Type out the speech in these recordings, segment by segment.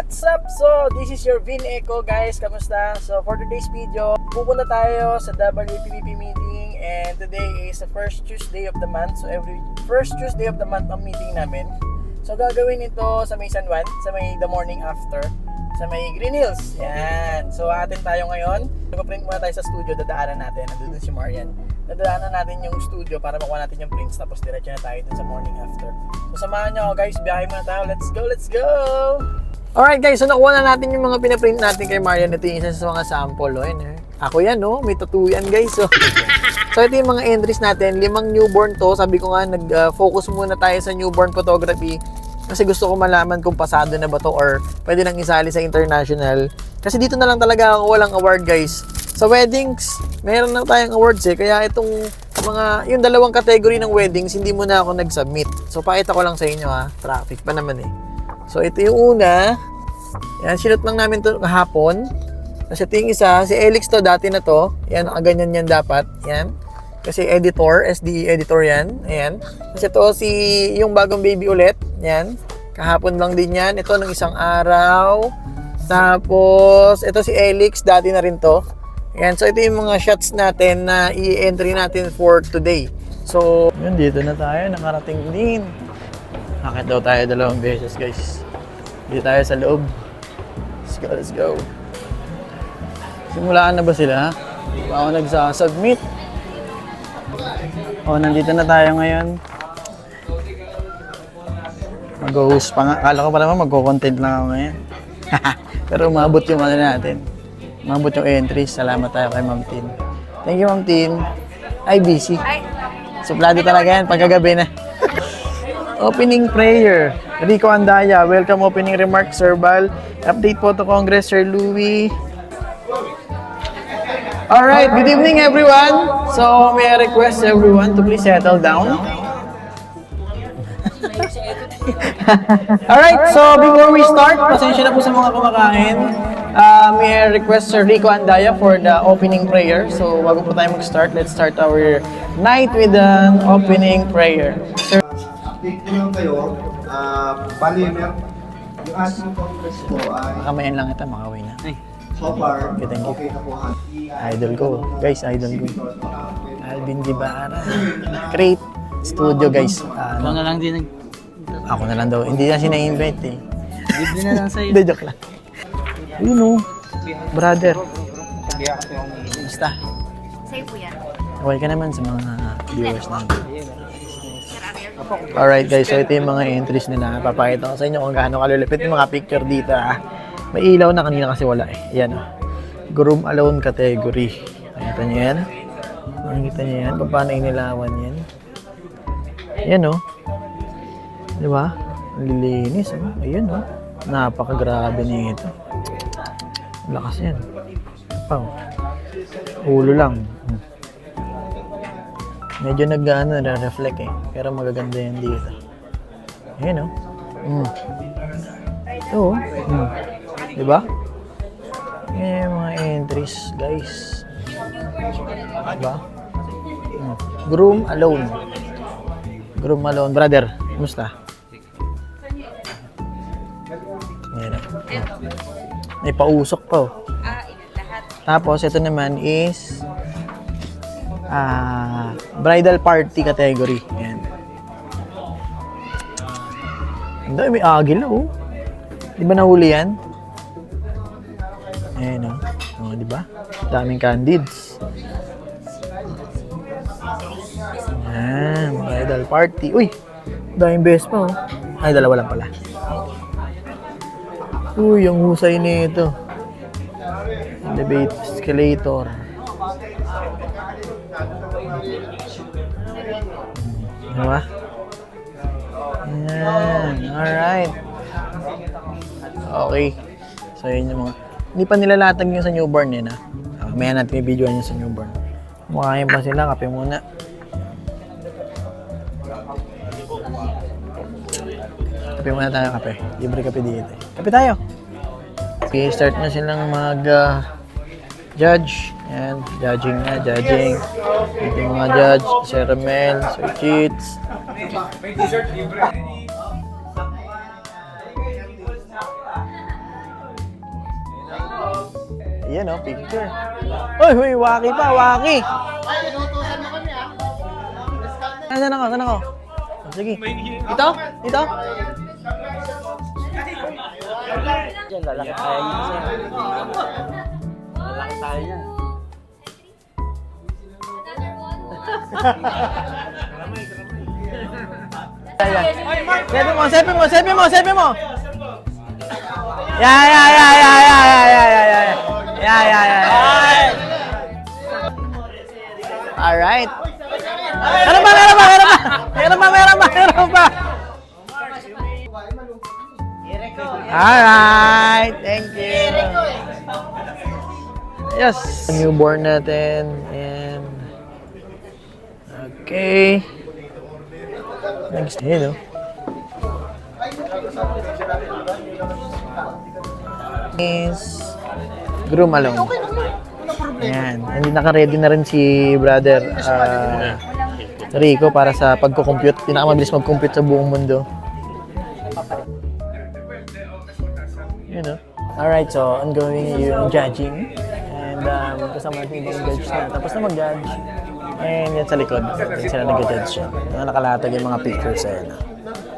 What's up? So, this is your Vin Echo guys. Kamusta? So, for today's video, pupunta tayo sa WPPP meeting and today is the first Tuesday of the month. So, every first Tuesday of the month ang meeting namin. So, gagawin ito sa may San Juan, sa may the morning after, sa may Green Hills. Yan. So, atin tayo ngayon. Mag-print muna tayo sa studio, dadaanan natin. Nandun si Marian. Dadaanan natin yung studio para makuha natin yung prints tapos diretso na tayo dun sa morning after. So, samahan nyo ako guys. Biyahe muna tayo. Let's go! Let's go! Alright guys, so nakuha na natin yung mga pinaprint natin kay Marian. Ito yung isa sa mga sample. Oh, ako yan, oh. May tattoo yan guys. Oh. So ito yung mga entries natin. 5 newborn to. Sabi ko nga, nag-focus muna tayo sa newborn photography. Kasi gusto ko malaman kung pasado na ba to or pwede nang isali sa international. Kasi dito na lang talaga ako walang award guys. Sa weddings, meron na tayong awards eh. Kaya itong yung dalawang category ng weddings, hindi muna ako nag-submit. So pakita ko lang sa inyo ha. Traffic pa naman eh. So, ito yung una. Yan, sinot lang namin ito kahapon. Kasi ito yung isa. Si Elix to, dati na to. Yan, nakaganyan yan dapat. Yan. Kasi editor, SD editor yan. Ayan. Kasi ito, yung bagong baby ulit. Yan. Kahapon lang din yan. Ito, ng isang araw. Tapos, ito si Elix, dati na rin to. Yan. So, ito yung mga shots natin na i-entry natin for today. So, yun, dito na tayo. Nakarating din. Akit daw tayo 2 beses guys. Dito tayo sa loob. Let's go, let's go. Simulaan na ba sila? Hindi pa ako nagsasubmit. Nandito na tayo ngayon. Mag-host pa nga. Akala ko pa naman magko-content lang ako ngayon. Pero umabot yung ano natin. Umabot yung entries. Salamat tayo kay Ma'am Tin. Thank you Ma'am Tin. Ay, busy. Suplado talaga yan pagkagabi na. Opening prayer. Rico Andaya, welcome opening remarks, Sir Bal. Update po to Congress, Sir Louie. Alright, good evening everyone. So, may I request everyone to please settle down. Alright, so before we start, pasensya na po sa mga kumakain. May I request Sir Rico Andaya for the opening prayer. So, bago po tayo mag-start, let's start our night with an opening prayer. Sir, update ko lang kayo, bali yung ating congress ko ay makamayan lang ito, makawin na. so far, Okay, thank you. okay na po. Idol ko. Guys, idol ko. Alvin Guevara. Create Studio, guys. Ako na lang din Ako na lang daw. Hindi na siya na-invite eh. Libre na lang sa'yo. Hindi, joke lang. Yun o. Brother. Basta. Sa'yo po yan. Awal ka naman sa mga viewers natin. Alright guys, so ito yung mga entries nila. Papakita ko sa inyo kung gaano kalulupit yung mga picture dito. May ilaw na kanina kasi wala eh. Ayan o. Groom alone category. Nakita nyo yan? Nakita nyo yan? Paano inilawan yan? Ayan o. Diba? Lilinis o. Ayan o. Napakagrabe nito. Lakas yan. Paw. Ulo lang. Medyo nag-reflect eh. Pero magaganda yan dito. Ayan o. Ito o. Diba? Yan yung mga entries, guys. Diba? Groom alone. Groom alone. Brother, kumusta? Ayan o. May pausok pa o. Tapos, ito naman is bridal party category. Ayan. Hindi, may agila oh. Di ba nahuli yan? Ayan oh. Oh, di ba? Daming candids. Ayan, bridal party. Uy! Daming best pa oh. Ay, 2 lang pala. Uy, ang husay nito. Elevate escalator. Diba? Ayan. Alright. Okay. So, yun yung mga... Hindi pa nilalatag yung sa newborn yun, ha? Mamaya natin may videoan yung sa newborn. Mukhain pa sila. Kape muna. Kape muna tayo, kape. Libre kape dito. Kape tayo. Okay, start na silang judge. Ayan, judging na, judging. Ito yung mga judge, Sir Ramel, Sir Cheats. Yan o, picture. Uy, waki pa, waki. Saan ako? Sige. Ito? Diyan, lalaki tayo niya sir. Lalaki tayo niya. Selfie mo. Yeah. Alright. Meron pa. Alright, thank you. Yes. Newborn natin and okay. Next, yun o. Is groom alone. Ayan. Hindi naka-ready na rin si brother Rico para sa pagko-compute. Pinakamabilis mag-compute sa buong mundo. You know. Alright, so ongoing yung judging. And kasama natin yung judge na. Tapos na mag-judge. And yan sa likod. Yan sila nag-judge siya. Nakalatag yung mga pictures sa yan.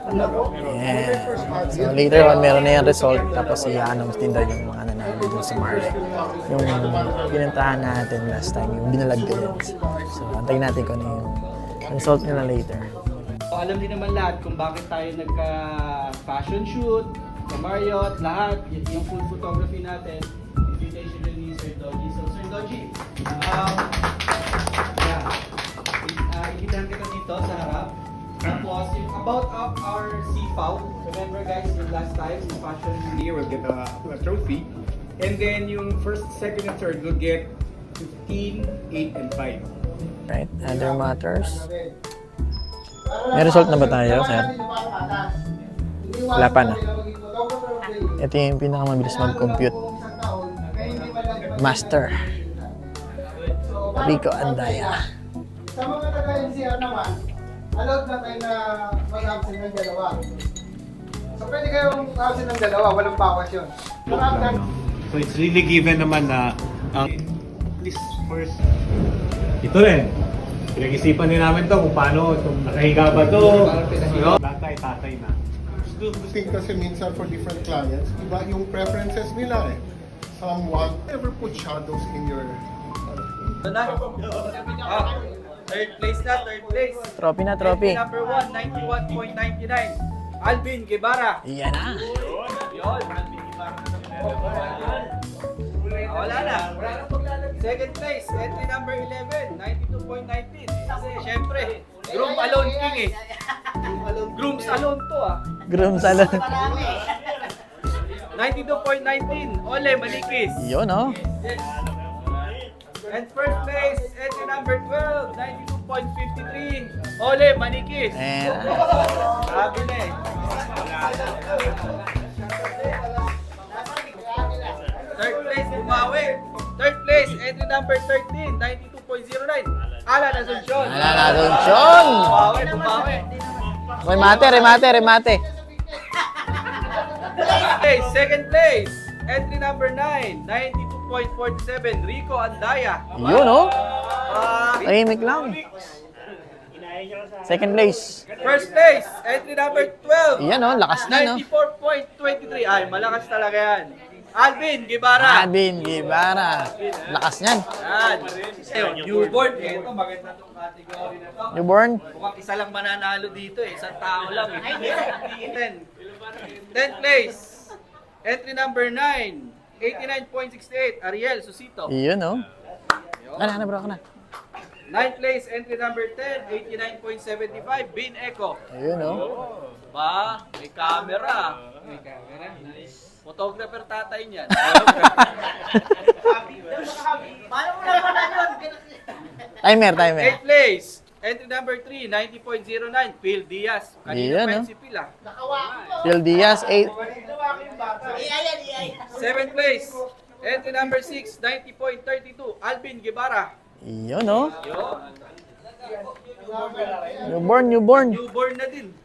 Yeah. So later on, meron na yung result. Tapos i-announce din daw yung mga nanalo dun sa Marley. Yung pinuntahan natin last time, yung binalag ko yun. So antayin natin kung ano yung result nila later. Alam din naman lahat kung bakit tayo nagka-fashion shoot, sa Marriott, lahat, yung food photography natin, invitation din ni Sir Dodgy. So Sir Dodgy, ibitahan kita dito sa harap. Tapos, yung about our CFAO, remember guys, yung last time, yung fashion Here will get a trophy, and then yung first, second, and third will get 15, 8, and 5. Right? Other matters. May result na ba tayo, sir? Wala pa na. Ito yung pinakamabilis mag-compute. Master. Rico Andaya. Sa mga taga-NCR naman, allowed na kayo na mag-absent ng dalawa. So pwede kayong absent ng dalawa, walang bawas yun. So it's really given naman na this first. Ito rin. Pinag-isipan din namin to kung paano, kung nakahiga ba to. Tatay na. Think kasi minsan for different clients, iba yung preferences nila eh. Some want, never put shadows in your... Third place. Trophy na, trophy. Number 1, 91.99. Alvin Guevara. Iyan na. Yun, Alvin Guevara. Wala na. Second place, entry number 11, 92.19. Kasi syempre, Groom Alone King eh. Grooms Alone to ah. Groom salon. 92.19, Ole Malikis. Yun, oh. And first place, entry number 12, 92.53, Ole Manikis. Ayan. Sabi na eh. Third place, bumawi. Third place, entry number 13, 92.09, Alan Asuncion. Alan Asuncion. Bumawi. Remate. Okay, second place, entry number 9, 92.47, Rico Andaya. Yun, oh. Ah, Tahimik lang. Second place. first place, entry number 12, Iyan, oh. Lakas na, no? 94.23. Ay, malakas talaga yan. Alvin Guevara. Alvin Guevara. Lakas niyan. Yan. Ayun, newborn. Ito, maganda itong category na to. Newborn. Mukhang isa lang mananalo dito eh. Isang tao lang eh. 10th place. Entry number 9. 89.68. Ariel Susito. Iyon, oh. Ano, bro, ka na. 9th place. Entry number 10. 89.75. Bin Eco. Ayun, oh. Ba? May camera. Nice. Photographer tatay niyan. Timer. 8th place. Entry number 3, 90.09, Phil Diaz. Iyan, Kanina pa no? si Phil ah. Phil Diaz, 8. 7th place. Entry number 6, 90.32, Alvin Guevara. Iyon, oh. Yun. Newborn. Newborn na din.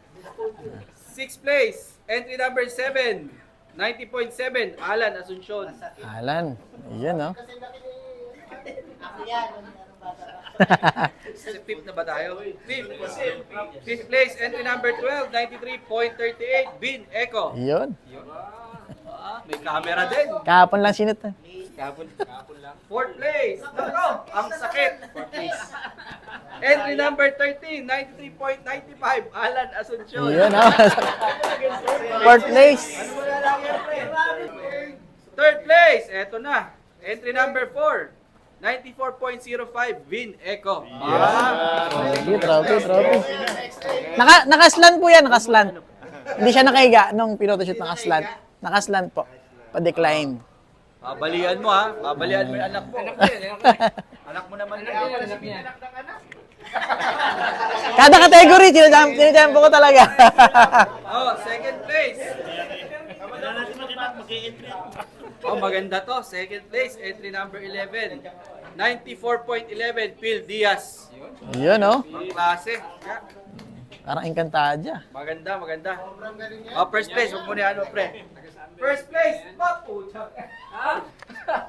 6th place. Entry number 7, 90.7, Alan Asuncion. Alan. Ayan, no? Fifth na ba tayo? Fifth place, entry number 12, 93.38, Vin Eco. Yun. May camera din. Kahapon lang sinot. Kapon lang. Fourth place. Nako, ang sakit. Fourth place. Entry number 13, 93.95, Alan Asuncion. Yun, no? Fourth place. Third place, eto na. Entry number 4, 94.05, Vin Eco. Trophy. Nakaslan po yan, nakaslan. Hindi siya nakahiga nung pinotoshoot nakaslan. Nakaslan po. Pa-decline. Babalian mo ha. Babalian mo yung anak mo. Anak mo naman yun. Kada category, tinitempo ko talaga. Oh, second place. Oh, maganda to. Second place, entry number 11. 94.11, Phil Diaz. Yun, no? Ang klase. Parang Encantadia. Maganda, maganda. Oh, first place. Huwag mo na ano, pre. First place.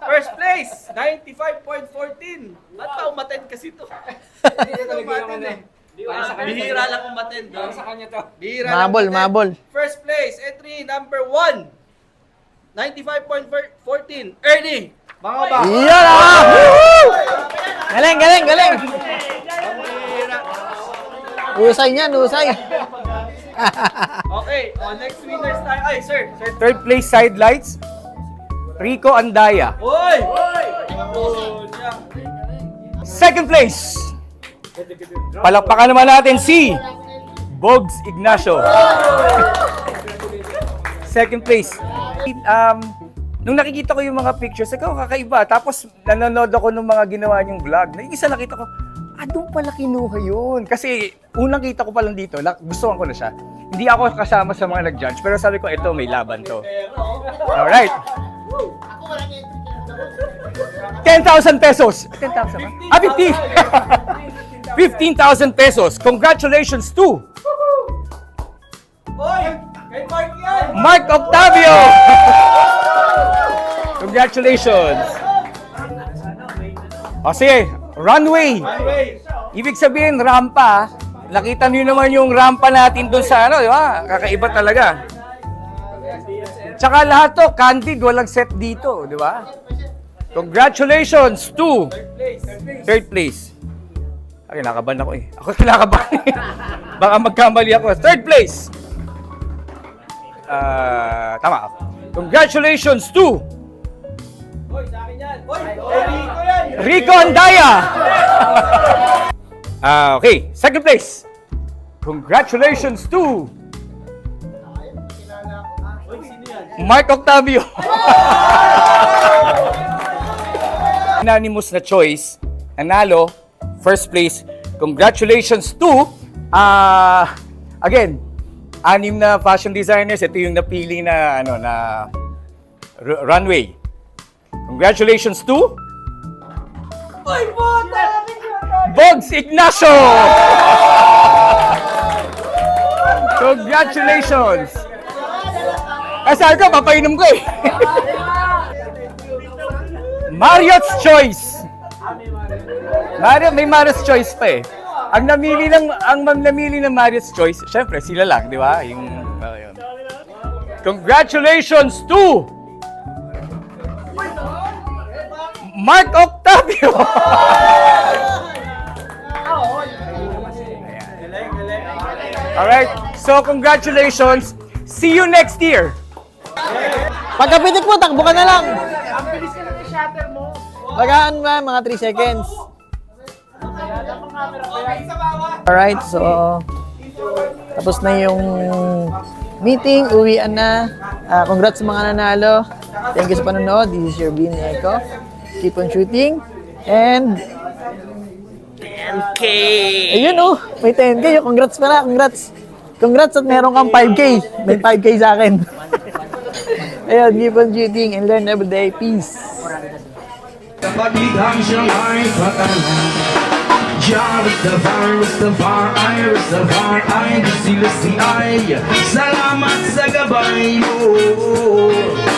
First place, 95.14. Ba't pa umaten kasi to? Bihira lang umaten. Sa kanya to. Bihira lang Mabol, umaten. mabol. First place, entry number 1. 95.14, Ernie. Mga ba? Iyan, ah! Woo! Galing. Bihira. Usay niyan, usay. Okay, next winners tayo. Ay, sir. Third place sidelights, Rico Andaya. Oy! Second place, palakpakan naman natin si Bogs Ignacio. Second place. Nung nakikita ko yung mga pictures, ikaw kakaiba. Tapos nanonood ako ng mga ginawa niyong vlog. Isa nakita ko, doon pala kinuha yun. Kasi unang kita ko pa lang dito, gustuhan ko na siya. Hindi ako kasama sa mga nag-judge, pero sabi ko, ito, may laban to. Alright. 10,000 pesos. 10,000 ba? 50. 15,000 pesos. Congratulations to Oy! Kay Mark yan! Mark Octavio. Congratulations. O sige, runway. Ibig sabihin, rampa. Nakita niyo naman yung rampa natin doon sa ano, di ba? Kakaiba talaga. Tsaka lahat to, candid, walang set dito, di ba? Congratulations to third place. Ay, nakaban ako eh. Ako kinakaban eh. Baka magkamali ako. Third place. Tama ako. Congratulations to Oy, sa akin yan! Oy! Rico yan! Rico Andaya. Okay, second place. Congratulations to Mark Octavio. Unanimous na choice. Nanalo. First place. Congratulations to again, 6 na fashion designers. Ito yung napili na runway. Congratulations to Bogs Ignacio! Congratulations! Sabi ko, papainom ko eh. Marriott's Choice! May Marriott's Choice pa eh. Ang namili ng Marriott's Choice, syempre sila lang, di ba? Yun. Congratulations to Mark Octavio! Alright, so congratulations. See you next year. Pagkapitik mo, takbo ka na lang. Bagaan ba, mga 3 seconds. Alright, so tapos na yung meeting, uwian na. Congrats sa mga nanalo. Thank you sa panonood. This is your Vin Eco. Keep on shooting. And 10K! ayun oh, may 10K. Congrats pala, congrats. Congrats at meron kang 5K. May 5K sa akin. Ayun, keep on shooting and learn every day. Peace. Kapag siyang ay patanan Ja, Rastafari, ay, lusi-lusi ay, salamat sa gabay mo.